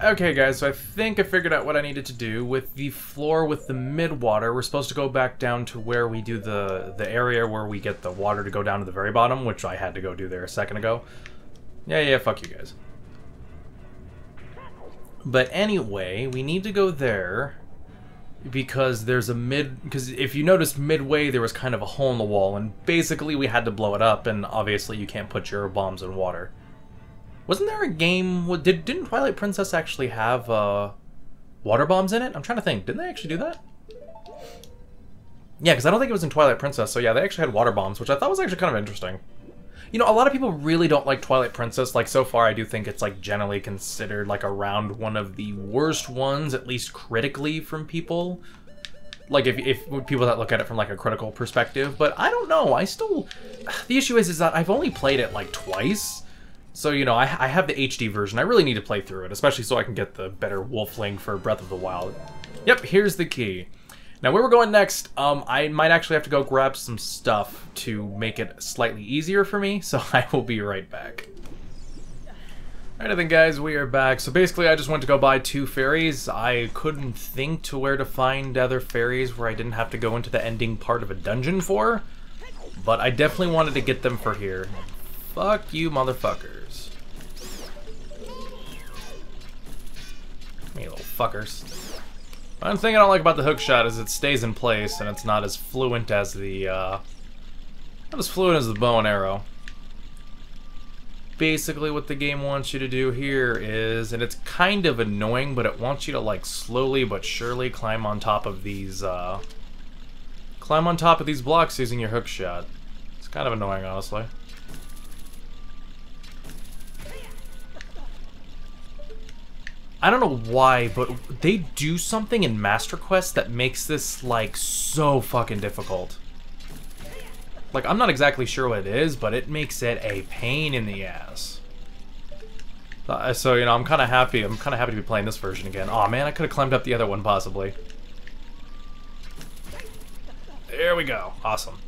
Okay guys, so I think I figured out what I needed to do. With the floor with the mid-water, we're supposed to go back down to where we do the area where we get the water to go down to the very bottom, which I had to go do there a second ago. Yeah, fuck you guys. But anyway, we need to go there because there's a because if you notice midway there was kind of a hole in the wall, and basically we had to blow it up, and obviously you can't put your bombs in water. Wasn't there a game... Didn't Twilight Princess actually have water bombs in it? I'm trying to think. Didn't they actually do that? Yeah, because I don't think it was in Twilight Princess. So yeah, they actually had water bombs, which I thought was actually kind of interesting. You know, a lot of people really don't like Twilight Princess. Like, so far I do think it's, like, generally considered, like, around one of the worst ones, at least critically, from people. Like, if people that look at it from, like, a critical perspective. But I don't know. I still... The issue is that I've only played it, like, twice. So, you know, I have the HD version. I really need to play through it, especially so I can get the better Wolfling for Breath of the Wild. Yep, here's the key. Now, where we're going next, I might actually have to go grab some stuff to make it slightly easier for me, so I will be right back. Alright then, guys, we are back. So basically, I just went to go buy 2 fairies. I couldn't think to where to find other fairies where I didn't have to go into the ending part of a dungeon for, but I definitely wanted to get them for here. Fuck you, motherfuckers. You little fuckers. One thing I don't like about the hookshot is it stays in place and it's not as fluent as the bow and arrow. Basically what the game wants you to do here is, and it's kind of annoying, but it wants you to, like, slowly but surely climb on top of these blocks using your hookshot. It's kind of annoying, honestly. I don't know why, but they do something in Master Quest that makes this, like, so fucking difficult. Like, I'm not exactly sure what it is, but it makes it a pain in the ass. So, you know, I'm kind of happy. I'm kind of happy to be playing this version again. Aw, man, I could have climbed up the other one, possibly. There we go. Awesome.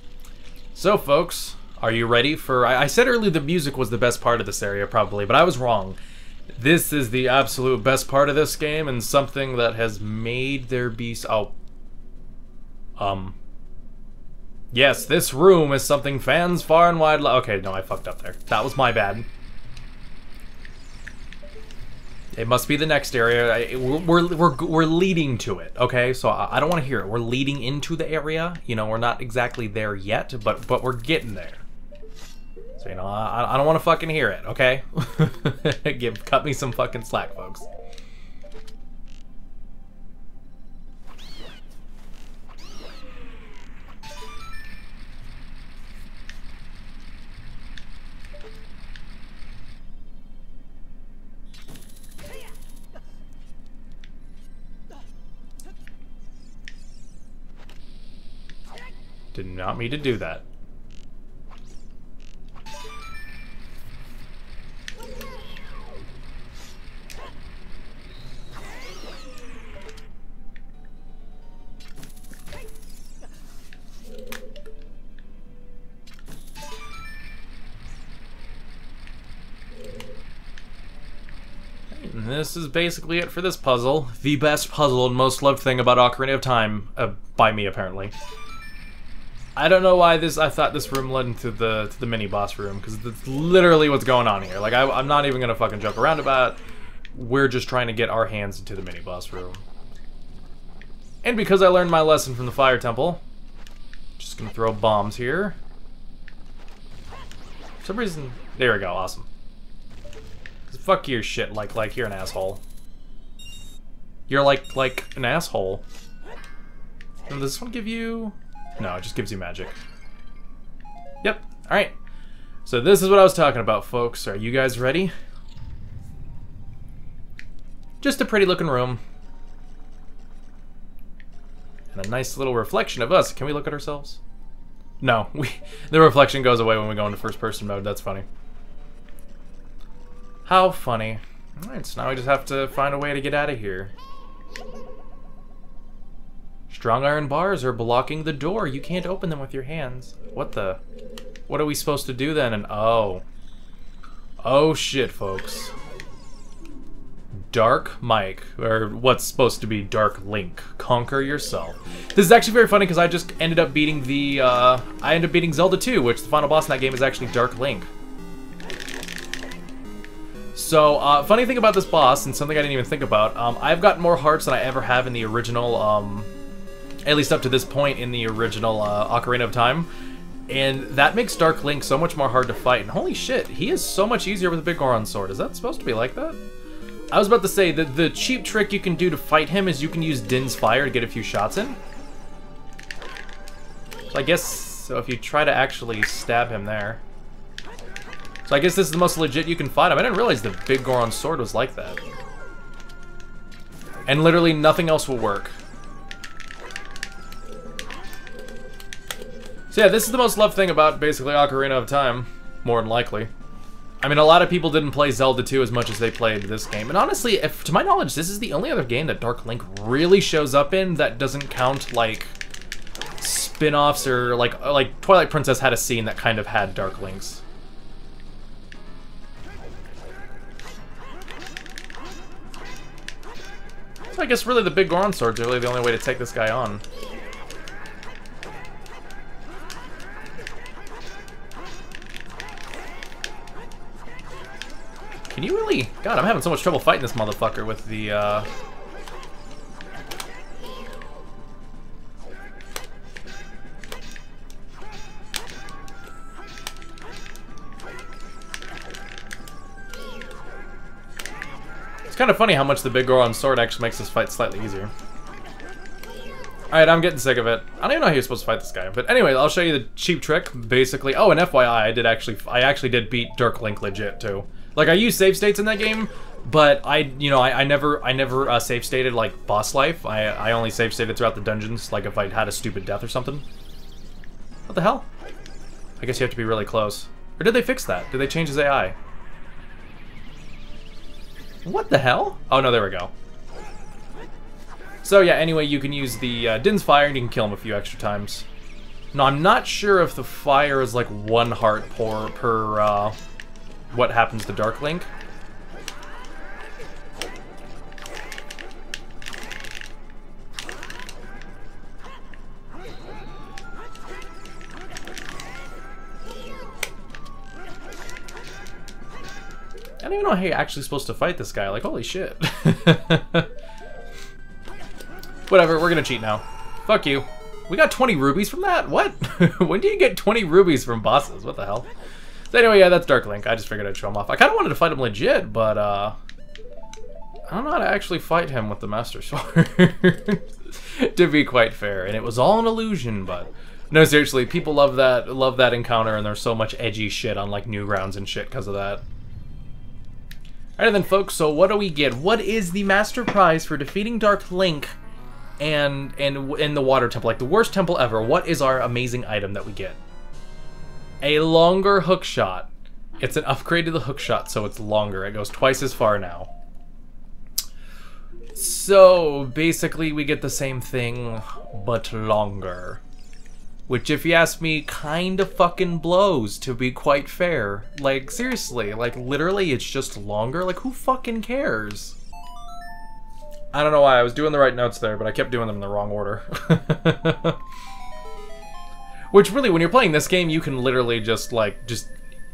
So, folks, are you ready for... I said earlier the music was the best part of this area, probably, but I was wrong. This is the absolute best part of this game, and something that has made there be... Yes, this room is something fans far and wide... Okay, no, I fucked up there. That was my bad. It must be the next area. We're leading to it, okay? So I don't want to hear it. We're leading into the area. You know, we're not exactly there yet, but we're getting there. So, you know, I don't want to fucking hear it, okay? Cut me some fucking slack, folks. Did not mean to do that. And this is basically it for this puzzle. The best puzzle and most loved thing about Ocarina of Time, by me apparently. I don't know why I thought this room led into the mini boss room, because that's literally what's going on here. Like, I'm not even gonna fucking joke around about it. We're just trying to get our hands into the mini boss room. And because I learned my lesson from the Fire Temple, just gonna throw bombs here. For some reason, there we go, awesome. Fuck your shit, like you're an asshole. You're like an asshole. And does this one give you... No, it just gives you magic. Yep, alright. So this is what I was talking about, folks. Are you guys ready? Just a pretty looking room. And a nice little reflection of us. Can we look at ourselves? No, the reflection goes away when we go into first person mode. That's funny. How funny. Alright, so now we just have to find a way to get out of here. Strong iron bars are blocking the door. You can't open them with your hands. What the? What are we supposed to do then? And oh. Oh shit, folks. Dark Mike, or what's supposed to be Dark Link. Conquer yourself. This is actually very funny because I just ended up beating the, I ended up beating Zelda 2, which the final boss in that game is actually Dark Link. So, funny thing about this boss, and something I didn't even think about, I've got more hearts than I ever have in the original, at least up to this point in the original Ocarina of Time. And that makes Dark Link so much more hard to fight. And holy shit, he is so much easier with a Big Goron sword. Is that supposed to be like that? I was about to say that the cheap trick you can do to fight him is you can use Din's Fire to get a few shots in. So I guess, so if you try to actually stab him there. So I guess this is the most legit you can fight him. I didn't realize the Big Goron sword was like that. And literally nothing else will work. So yeah, this is the most loved thing about basically Ocarina of Time, more than likely. I mean, a lot of people didn't play Zelda 2 as much as they played this game. And honestly, if, to my knowledge, this is the only other game that Dark Link really shows up in that doesn't count, like, spin-offs or, like Twilight Princess had a scene that kind of had Dark Links. So I guess really the Big Goron sword's really the only way to take this guy on. Can you really? God, I'm having so much trouble fighting this motherfucker with the, It's kind of funny how much the Big Goron sword actually makes this fight slightly easier. Alright, I'm getting sick of it. I don't even know how you're supposed to fight this guy. But anyway, I'll show you the cheap trick, basically. Oh, and FYI, I actually did beat Dark Link legit, too. Like, I used save states in that game, but I never save stated, like, boss life. I only save stated throughout the dungeons, like if I had a stupid death or something. What the hell? I guess you have to be really close. Or did they fix that? Did they change his AI? What the hell? Oh, no, there we go. So, yeah, anyway, you can use the Din's Fire and you can kill him a few extra times. No, I'm not sure if the fire is, like, 1 heart per what happens to Dark Link. I don't even know how you're actually supposed to fight this guy. Like, holy shit. Whatever, we're gonna cheat now. Fuck you. We got 20 rubies from that? What? When do you get 20 rubies from bosses? What the hell? So anyway, yeah, that's Dark Link. I just figured I'd show him off. I kind of wanted to fight him legit, but, I don't know how to actually fight him with the Master Sword. To be quite fair. And it was all an illusion, but... No, seriously, people love that encounter, and there's so much edgy shit on, like, Newgrounds and shit because of that. Alright then, folks, so what do we get? What is the Master Prize for defeating Dark Link and in the Water Temple? Like, the worst temple ever. What is our amazing item that we get? A longer hookshot. It's an upgrade to the hookshot, so it's longer. It goes twice as far now. So, basically, we get the same thing, but longer. Which, if you ask me, kind of fucking blows, to be quite fair. Like, seriously, like, literally, it's just longer? Like, who fucking cares? I don't know why, I was doing the right notes there, but I kept doing them in the wrong order. Which, really, when you're playing this game, you can literally just,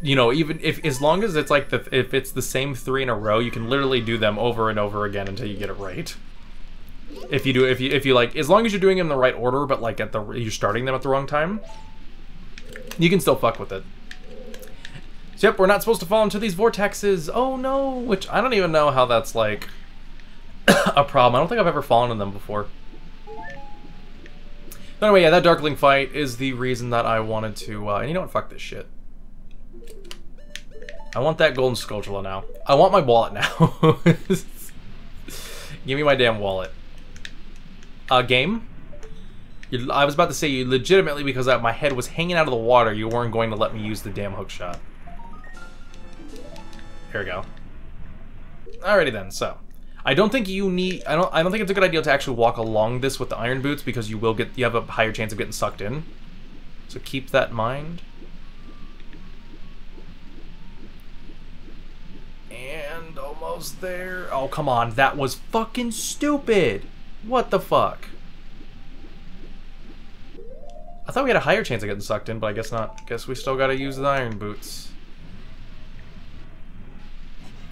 you know, even if, as long as it's like, if it's the same 3 in a row, you can literally do them over and over again until you get it right. If you like, as long as you're doing them in the right order, but like you're starting them at the wrong time, you can still fuck with it. So yep, we're not supposed to fall into these vortexes. Oh no, which I don't even know how that's like a problem. I don't think I've ever fallen in them before. But anyway, yeah, that Dark Link fight is the reason that I wanted to, and you know what, fuck this shit. I want that golden Skulltula now. I want my wallet now. Give me my damn wallet. Game? I was about to say, you legitimately, because my head was hanging out of the water, you weren't going to let me use the damn hookshot. Here we go. Alrighty then, so. I don't think you need, I don't think it's a good idea to actually walk along this with the iron boots, because you have a higher chance of getting sucked in. So keep that in mind. And, oh almost there. Oh, come on. That was fucking stupid. What the fuck? I thought we had a higher chance of getting sucked in, but I guess not. Guess we still gotta use the iron boots.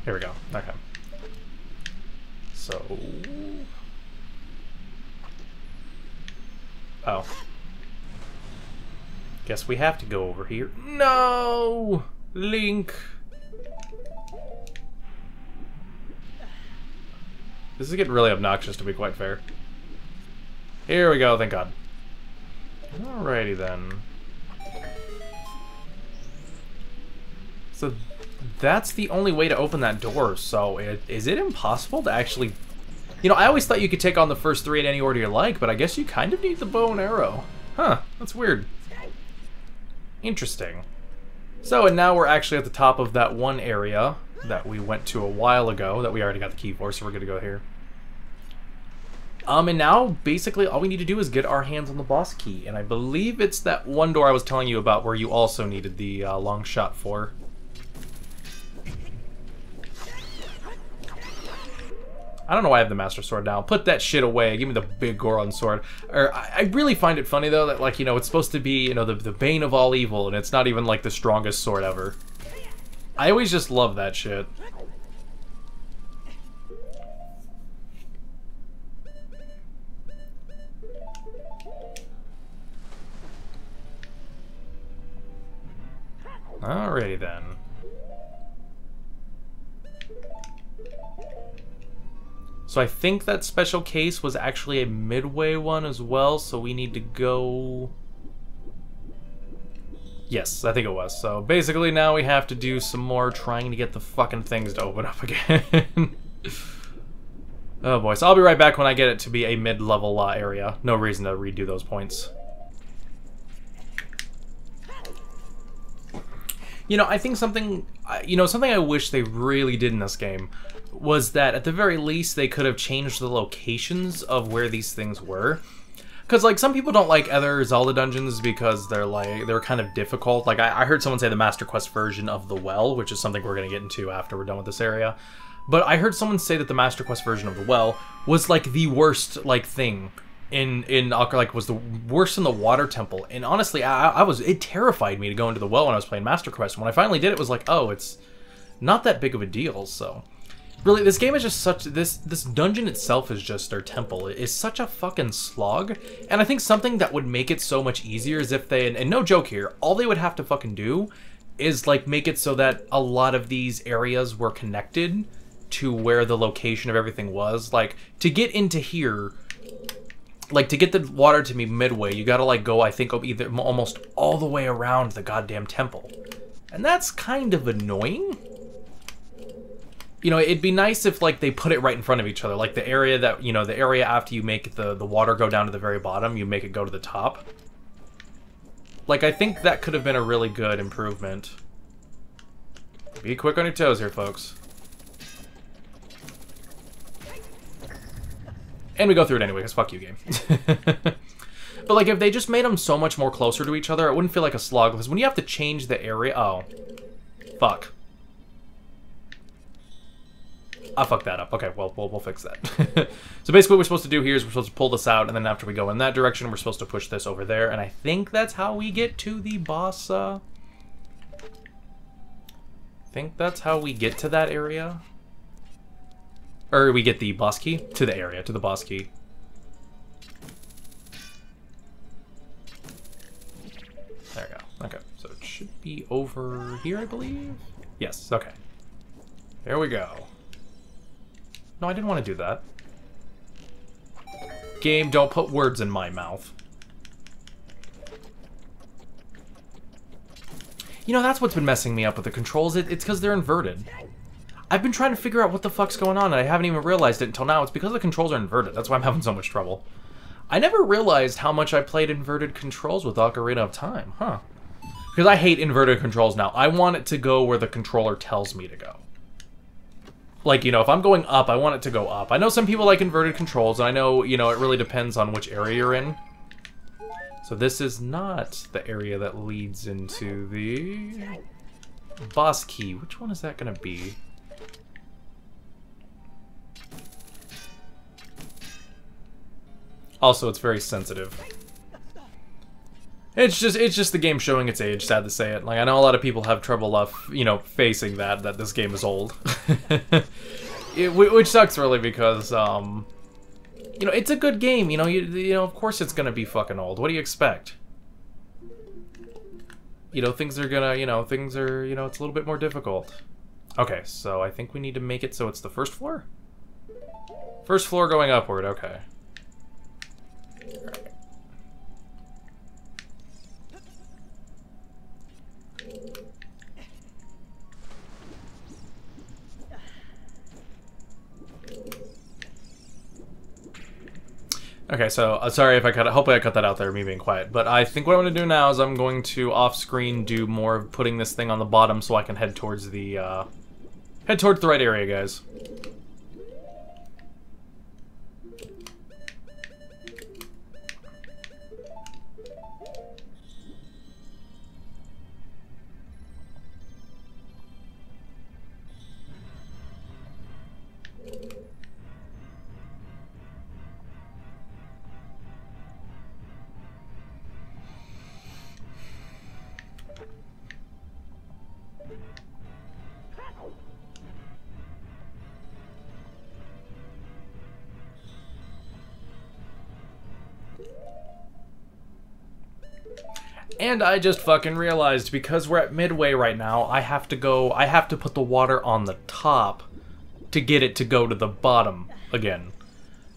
Here we go. Okay. So... Oh. Guess we have to go over here. No! Link! This is getting really obnoxious, to be quite fair. Here we go, thank God. Alrighty then. So that's the only way to open that door, so is it impossible to actually... You know, I always thought you could take on the first three in any order you like, but I guess you kind of need the bow and arrow. Huh, that's weird. Interesting. So, and now we're actually at the top of that one area that we went to a while ago, that we already got the key for, so we're good to go here. And now, basically, all we need to do is get our hands on the boss key, and I believe it's that one door I was telling you about where you also needed the long shot for. I don't know why I have the Master Sword now. Put that shit away. Give me the big Goron sword. I really find it funny, though, that, like, you know, it's supposed to be, you know, the bane of all evil, and it's not even, like, the strongest sword ever. I always just love that shit. Alrighty, then. So I think that special case was actually a midway one as well, so we need to go... Yes, I think it was. So basically now we have to do some more trying to get the fucking things to open up again. Oh boy, so I'll be right back when I get it to be a mid-level area. No reason to redo those points. You know, I think something I wish they really did in this game was that at the very least they could have changed the locations of where these things were. Because, like, some people don't like other Zelda dungeons because they're kind of difficult. Like, I heard someone say the Master Quest version of the Well, which is something we're going to get into after we're done with this area. But I heard someone say that the Master Quest version of the Well was, like, the worst, like, thing in Ocarina, like, was the worst in the Water Temple. And honestly, it terrified me to go into the Well when I was playing Master Quest. When I finally did, it was like, oh, it's not that big of a deal, so... Really, this game is just such... This dungeon itself is just, or temple, is such a fucking slog. And I think something that would make it so much easier is if they... And no joke here, all they would have to fucking do is, like, make it so that a lot of these areas were connected to where the location of everything was. Like, to get into here... Like, to get the water to be midway, you gotta, like, go, I think, either almost all the way around the goddamn temple. And that's kind of annoying. You know, it'd be nice if, like, they put it right in front of each other. Like, the area that, you know, the area after you make the water go down to the very bottom, you make it go to the top. Like, I think that could have been a really good improvement. Be quick on your toes here, folks. And we go through it anyway, because fuck you, game. But, like, if they just made them so much more closer to each other, it wouldn't feel like a slog. Because when you have to change the area... Oh. Fuck. I fucked that up. Okay, well, we'll fix that. So basically what we're supposed to do here is we're supposed to pull this out, and then after we go in that direction, we're supposed to push this over there, and I think that's how we get to the boss, I think that's how we get to that area. Or we get the boss key to the area, to the boss key. There we go. Okay, so it should be over here, I believe? Yes, okay. There we go. No, I didn't want to do that. Game, don't put words in my mouth. You know, that's what's been messing me up with the controls. It's because they're inverted. I've been trying to figure out what the fuck's going on, and I haven't even realized it until now. It's because the controls are inverted. That's why I'm having so much trouble. I never realized how much I played inverted controls with Ocarina of Time, huh? Because I hate inverted controls now. I want it to go where the controller tells me to go. Like, you know, if I'm going up, I want it to go up. I know some people like inverted controls, and I know, you know, it really depends on which area you're in. So this is not the area that leads into the boss key. Which one is that going to be? Also, it's very sensitive. It's just the game showing its age, sad to say it. Like, I know a lot of people have trouble, you know, facing that this game is old. Which sucks, really, because, you know, it's a good game, you know, of course it's gonna be fucking old. What do you expect? You know, things are gonna, you know, it's a little bit more difficult. Okay, so I think we need to make it so it's the first floor? First floor going upward, okay. Okay, so sorry if I cut it. Hopefully I cut that out there, me being quiet. But I think what I'm going to do now is I'm going to off-screen do more of putting this thing on the bottom so I can head towards the right area, guys. And I just fucking realized, because we're at midway right now, I have to put the water on the top to get it to go to the bottom again.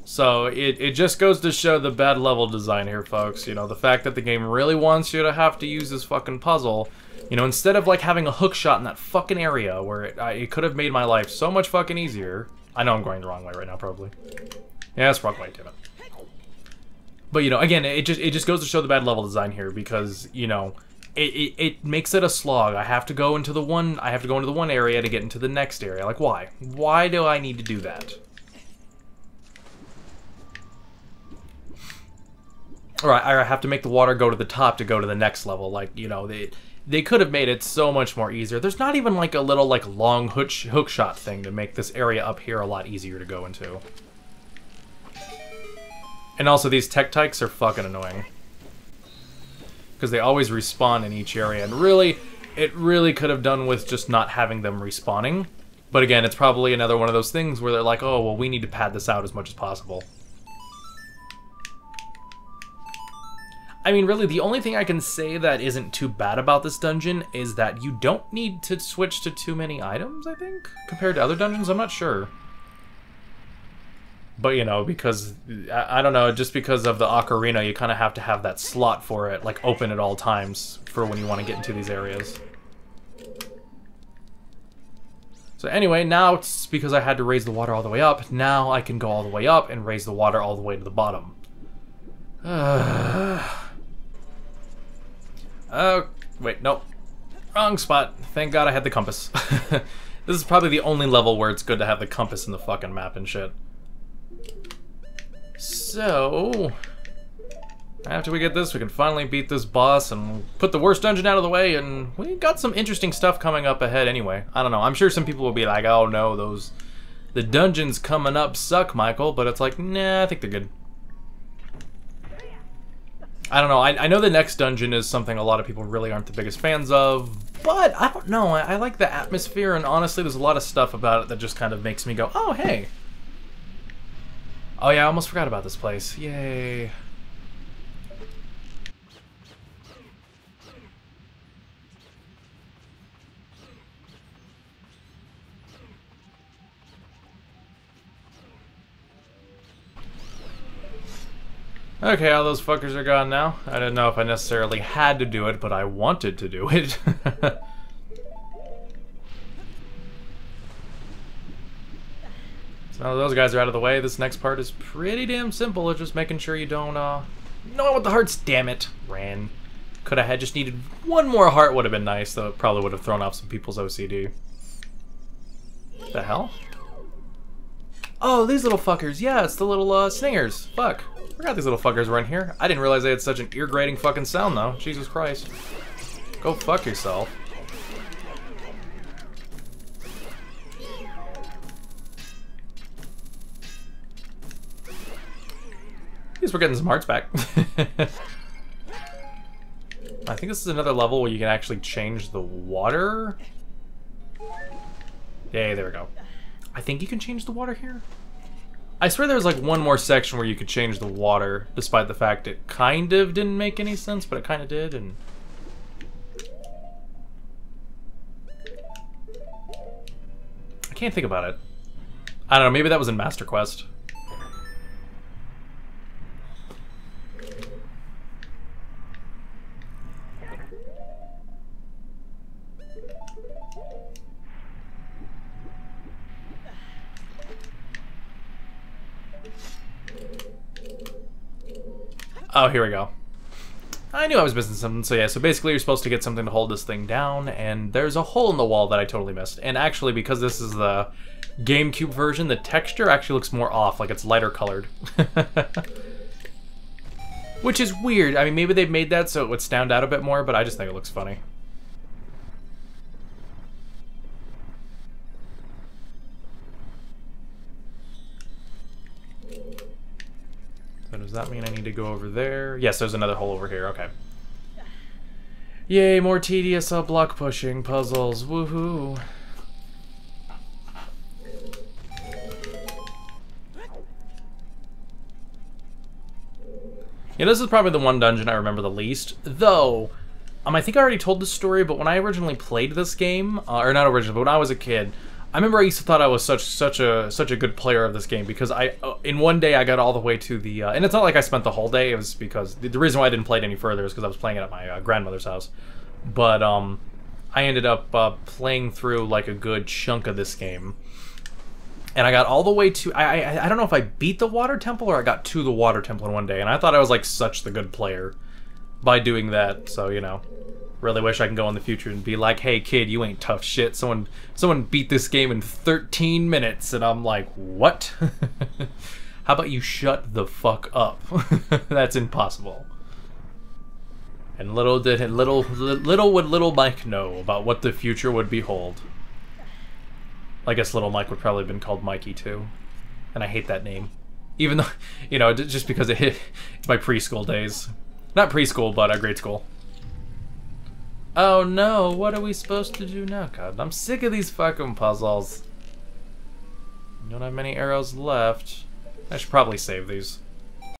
So it just goes to show the bad level design here, folks. You know, the fact that the game really wants you to have to use this fucking puzzle. You know, instead of like having a hook shot in that fucking area where it could have made my life so much fucking easier. I know I'm going the wrong way right now, probably. Yeah, that's the wrong way, damn it. But, you know, again, it just goes to show the bad level design here, because, you know, it makes it a slog. I have to go into the one area to get into the next area. Like, why? Why do I need to do that? Or I have to make the water go to the top to go to the next level. Like, you know, they could have made it so much more easier. There's not even like a little like long hook shot thing to make this area up here a lot easier to go into. And also, these tech-tykes are fucking annoying. Because they always respawn in each area. And really, it really could have done with just not having them respawning. But again, it's probably another one of those things where they're like, oh, well, we need to pad this out as much as possible. I mean, really, the only thing I can say that isn't too bad about this dungeon is that you don't need to switch to too many items, I think? Compared to other dungeons, I'm not sure. But, you know, because, I don't know, just because of the Ocarina, you kind of have to have that slot for it, like, open at all times for when you want to get into these areas. So anyway, now it's because I had to raise the water all the way up, now I can go all the way up and raise the water all the way to the bottom. Wait, nope. Wrong spot. Thank God I had the compass. This is probably the only level where it's good to have the compass in the fucking map and shit. So, after we get this, we can finally beat this boss and put the worst dungeon out of the way, and we got some interesting stuff coming up ahead anyway. I don't know, I'm sure some people will be like, oh no, the dungeons coming up suck, Michael, but it's like, nah, I think they're good. I don't know, I know the next dungeon is something a lot of people really aren't the biggest fans of, but I don't know, I like the atmosphere, and honestly, there's a lot of stuff about it that just kind of makes me go, oh, hey. Oh yeah, I almost forgot about this place. Yay. Okay, all those fuckers are gone now. I didn't know if I necessarily had to do it, but I wanted to do it. So now those guys are out of the way, this next part is pretty damn simple. It's just making sure you don't, No, I want the hearts, damn it. Ran. Could have had just needed one more heart, would have been nice, though it probably would have thrown off some people's OCD. What the hell? Oh, these little fuckers. Yeah, it's the little, stingers. Fuck. Forgot these little fuckers were in here. I didn't realize they had such an ear-grating fucking sound, though. Jesus Christ. Go fuck yourself. These least we're getting some hearts back. I think this is another level where you can actually change the water. Yay, there we go. I think you can change the water here. I swear there was like one more section where you could change the water, despite the fact it kind of didn't make any sense, but it kind of did, and... I can't think about it. I don't know, maybe that was in Master Quest. Oh, here we go. I knew I was missing something, so yeah, so basically you're supposed to get something to hold this thing down, and there's a hole in the wall that I totally missed. And actually, because this is the GameCube version, the texture actually looks more off, like it's lighter colored. Which is weird. I mean, maybe they've made that so it would stand out a bit more, but I just think it looks funny. So does that mean I need to go over there? Yes, there's another hole over here. Okay. Yay, more tedious block pushing puzzles. Woohoo. Yeah, this is probably the one dungeon I remember the least. Though, I think I already told this story, but when I originally played this game, or not originally, but when I was a kid, I remember I used to thought I was such a good player of this game because in one day I got all the way to the and it's not like I spent the whole day. It was because the reason why I didn't play it any further is because I was playing it at my grandmother's house. But I ended up playing through like a good chunk of this game, and I got all the way to I don't know if I beat the water temple or I got to the water temple in one day, and I thought I was like such the good player by doing that. So you know. Really wish I can go in the future and be like, hey kid, you ain't tough shit. Someone beat this game in 13 minutes, and I'm like, what? How about you shut the fuck up? That's impossible. And little would little Mike know about what the future would behold. I guess little Mike would probably have been called Mikey too, and I hate that name. Even though, you know, just because it's my preschool days. Not preschool, but grade school. Oh no, what are we supposed to do now? God, I'm sick of these fucking puzzles. Don't have many arrows left. I should probably save these.